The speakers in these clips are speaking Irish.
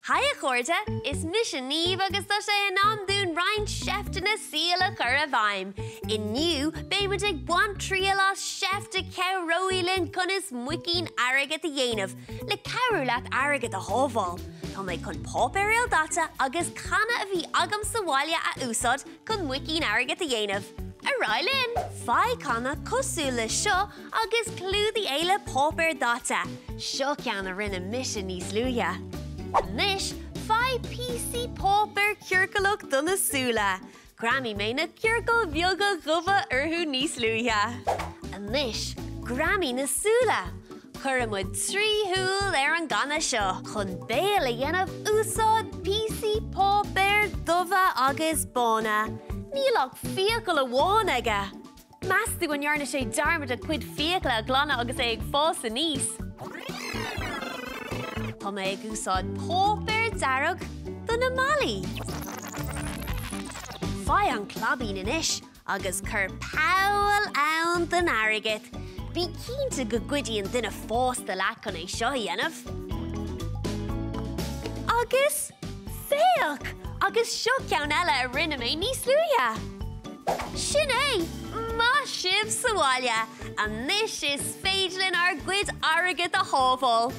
Hiya Corda, is mission Neve agus tá sé an amdún Ryan chefta na síla chur a bhaim. Inniu, bé ag buan tríalas chefta cow roilin cunas muicín airgid a dhéanamh, le cowrúlaat airgid a hóbháil. Tá méid chun pop ariel data agus canna a bhí agam sa bhaile a úsod chun muicín airgid a dhéanamh. Arailin, fai canna cosúla seo agus clúdaí éile pop ar data. Seo ceanna rinne mission níos luia. Nis, fai PC popper cúrcalach donna súla. Grammy mé na cúrcal bheoga gufa arthú níos luia. Nis, Grammy na súla. Curamud trí húil ar an gana seo. Chun béla dhéanamh úsáid PC popper dufa agus bóna. Nílach fiacail a bháin aige. Measú an dhearna sé darmad a cuid fiacail a glanna agus é ag fós a níos. Tá mé ag úsáid popper darug don na Mali. Fai an clabín inis agus cur páil ann den airgid. Bí cínta go gcuidíonn duine fós de leat chun é seo dhéanamh. Agus féach agus seo ceann eile a rinne mé níos luia. Sin é, má sibh sa bhaile, a nis is féidlinn ar gcuid airgid a hóbháil.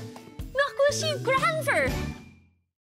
Nach bhfuil siad granmhar.